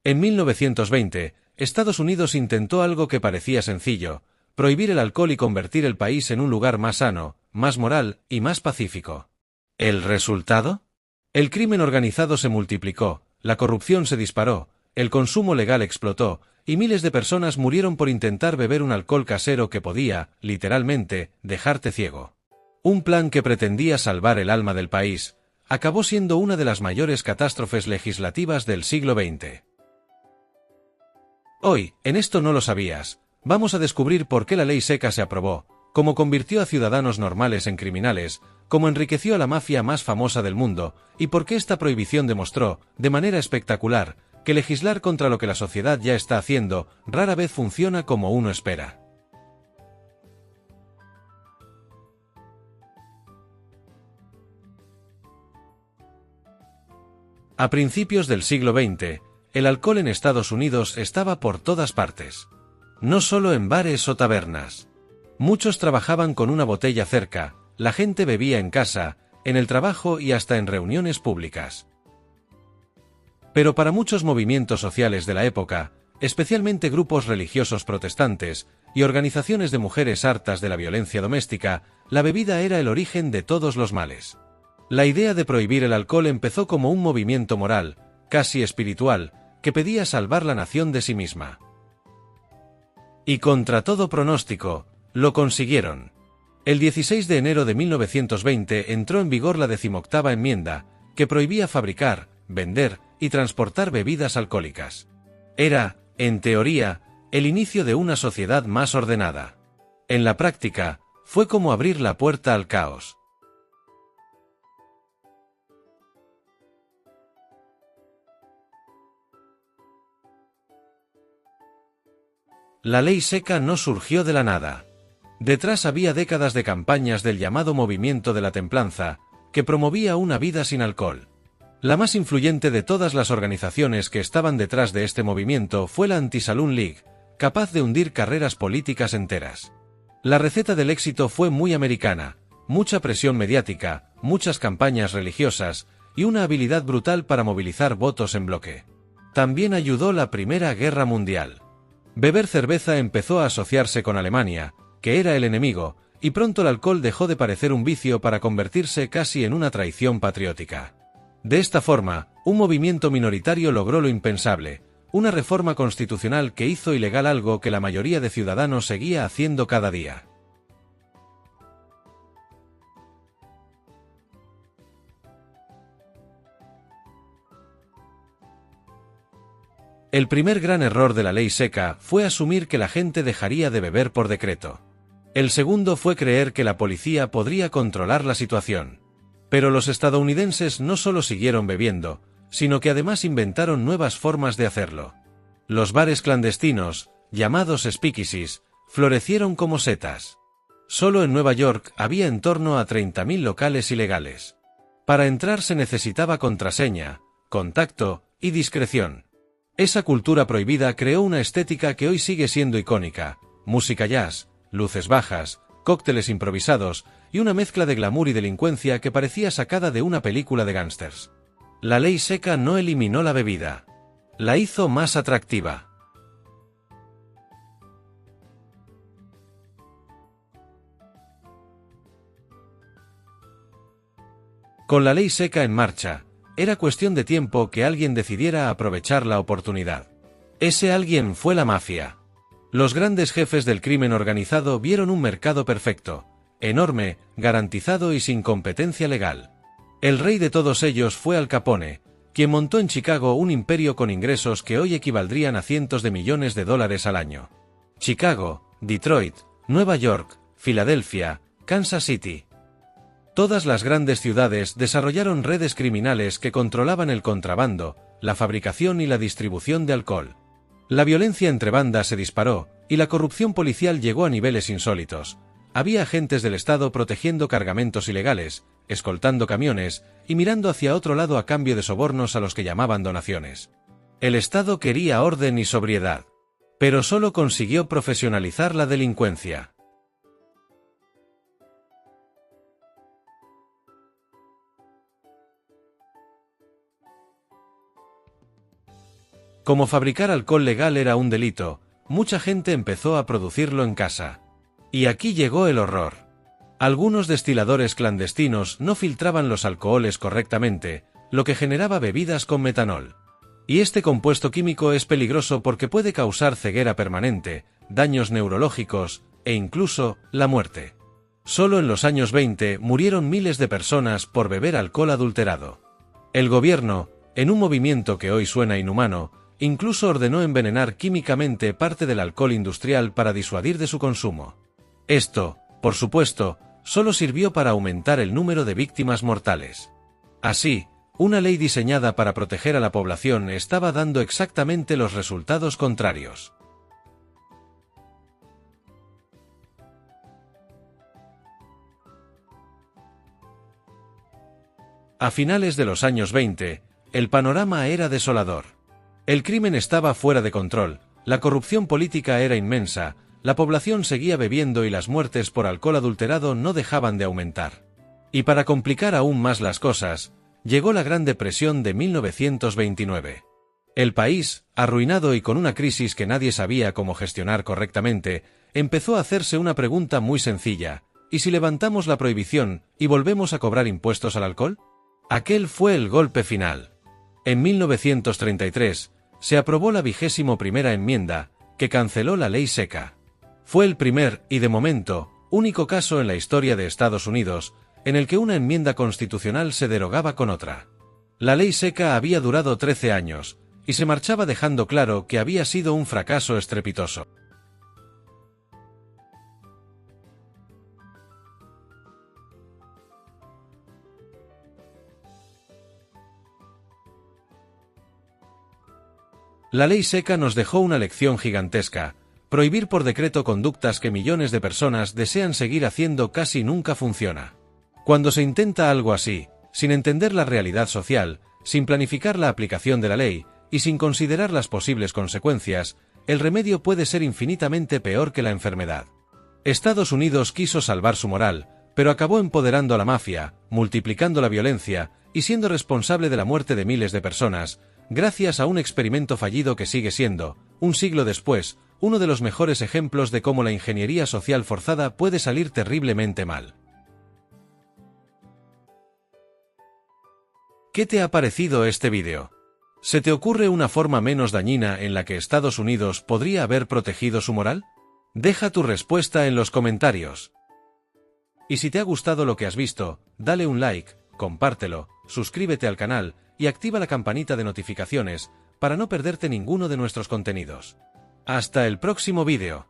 En 1920, Estados Unidos intentó algo que parecía sencillo: prohibir el alcohol y convertir el país en un lugar más sano, más moral y más pacífico. ¿El resultado? El crimen organizado se multiplicó, la corrupción se disparó, el consumo legal explotó, y miles de personas murieron por intentar beber un alcohol casero que podía, literalmente, dejarte ciego. Un plan que pretendía salvar el alma del país acabó siendo una de las mayores catástrofes legislativas del siglo XX. Hoy, en Esto no lo sabías, vamos a descubrir por qué la ley seca se aprobó, cómo convirtió a ciudadanos normales en criminales, cómo enriqueció a la mafia más famosa del mundo, y por qué esta prohibición demostró, de manera espectacular, que legislar contra lo que la sociedad ya está haciendo rara vez funciona como uno espera. A principios del siglo XX, el alcohol en Estados Unidos estaba por todas partes. No solo en bares o tabernas. Muchos trabajaban con una botella cerca, la gente bebía en casa, en el trabajo y hasta en reuniones públicas. Pero para muchos movimientos sociales de la época, especialmente grupos religiosos protestantes y organizaciones de mujeres hartas de la violencia doméstica, la bebida era el origen de todos los males. La idea de prohibir el alcohol empezó como un movimiento moral, casi espiritual, que pedía salvar la nación de sí misma. Y contra todo pronóstico, lo consiguieron. El 16 de enero de 1920 entró en vigor la 18ª enmienda, que prohibía fabricar, vender y transportar bebidas alcohólicas. Era, en teoría, el inicio de una sociedad más ordenada. En la práctica, fue como abrir la puerta al caos. La ley seca no surgió de la nada. Detrás había décadas de campañas del llamado movimiento de la templanza, que promovía una vida sin alcohol. La más influyente de todas las organizaciones que estaban detrás de este movimiento fue la Anti-Saloon League, capaz de hundir carreras políticas enteras. La receta del éxito fue muy americana: mucha presión mediática, muchas campañas religiosas y una habilidad brutal para movilizar votos en bloque. También ayudó la Primera Guerra Mundial. Beber cerveza empezó a asociarse con Alemania, que era el enemigo, y pronto el alcohol dejó de parecer un vicio para convertirse casi en una traición patriótica. De esta forma, un movimiento minoritario logró lo impensable: una reforma constitucional que hizo ilegal algo que la mayoría de ciudadanos seguía haciendo cada día. El primer gran error de la ley seca fue asumir que la gente dejaría de beber por decreto. El segundo fue creer que la policía podría controlar la situación. Pero los estadounidenses no solo siguieron bebiendo, sino que además inventaron nuevas formas de hacerlo. Los bares clandestinos, llamados speakeasies, florecieron como setas. Solo en Nueva York había en torno a 30.000 locales ilegales. Para entrar se necesitaba contraseña, contacto y discreción. Esa cultura prohibida creó una estética que hoy sigue siendo icónica: música jazz, luces bajas, cócteles improvisados y una mezcla de glamour y delincuencia que parecía sacada de una película de gángsters. La ley seca no eliminó la bebida. La hizo más atractiva. Con la ley seca en marcha, era cuestión de tiempo que alguien decidiera aprovechar la oportunidad. Ese alguien fue la mafia. Los grandes jefes del crimen organizado vieron un mercado perfecto, enorme, garantizado y sin competencia legal. El rey de todos ellos fue Al Capone, quien montó en Chicago un imperio con ingresos que hoy equivaldrían a cientos de millones de dólares al año. Chicago, Detroit, Nueva York, Filadelfia, Kansas City. Todas las grandes ciudades desarrollaron redes criminales que controlaban el contrabando, la fabricación y la distribución de alcohol. La violencia entre bandas se disparó, y la corrupción policial llegó a niveles insólitos. Había agentes del Estado protegiendo cargamentos ilegales, escoltando camiones y mirando hacia otro lado a cambio de sobornos a los que llamaban donaciones. El Estado quería orden y sobriedad, pero solo consiguió profesionalizar la delincuencia. Como fabricar alcohol legal era un delito, mucha gente empezó a producirlo en casa. Y aquí llegó el horror. Algunos destiladores clandestinos no filtraban los alcoholes correctamente, lo que generaba bebidas con metanol. Y este compuesto químico es peligroso porque puede causar ceguera permanente, daños neurológicos e incluso la muerte. Solo en los años 20 murieron miles de personas por beber alcohol adulterado. El gobierno, en un movimiento que hoy suena inhumano, incluso ordenó envenenar químicamente parte del alcohol industrial para disuadir de su consumo. Esto, por supuesto, solo sirvió para aumentar el número de víctimas mortales. Así, una ley diseñada para proteger a la población estaba dando exactamente los resultados contrarios. A finales de los años 20, el panorama era desolador. El crimen estaba fuera de control, la corrupción política era inmensa, la población seguía bebiendo y las muertes por alcohol adulterado no dejaban de aumentar. Y para complicar aún más las cosas, llegó la Gran Depresión de 1929. El país, arruinado y con una crisis que nadie sabía cómo gestionar correctamente, empezó a hacerse una pregunta muy sencilla: ¿y si levantamos la prohibición y volvemos a cobrar impuestos al alcohol? Aquel fue el golpe final. En 1933, se aprobó la 21ª enmienda, que canceló la ley seca. Fue el primer, y de momento, único caso en la historia de Estados Unidos, en el que una enmienda constitucional se derogaba con otra. La ley seca había durado 13 años, y se marchaba dejando claro que había sido un fracaso estrepitoso. La ley seca nos dejó una lección gigantesca: prohibir por decreto conductas que millones de personas desean seguir haciendo casi nunca funciona. Cuando se intenta algo así, sin entender la realidad social, sin planificar la aplicación de la ley y sin considerar las posibles consecuencias, el remedio puede ser infinitamente peor que la enfermedad. Estados Unidos quiso salvar su moral, pero acabó empoderando a la mafia, multiplicando la violencia y siendo responsable de la muerte de miles de personas, gracias a un experimento fallido que sigue siendo, un siglo después, uno de los mejores ejemplos de cómo la ingeniería social forzada puede salir terriblemente mal. ¿Qué te ha parecido este vídeo? ¿Se te ocurre una forma menos dañina en la que Estados Unidos podría haber protegido su moral? Deja tu respuesta en los comentarios. Y si te ha gustado lo que has visto, dale un like, compártelo, suscríbete al canal y activa la campanita de notificaciones para no perderte ninguno de nuestros contenidos. Hasta el próximo vídeo.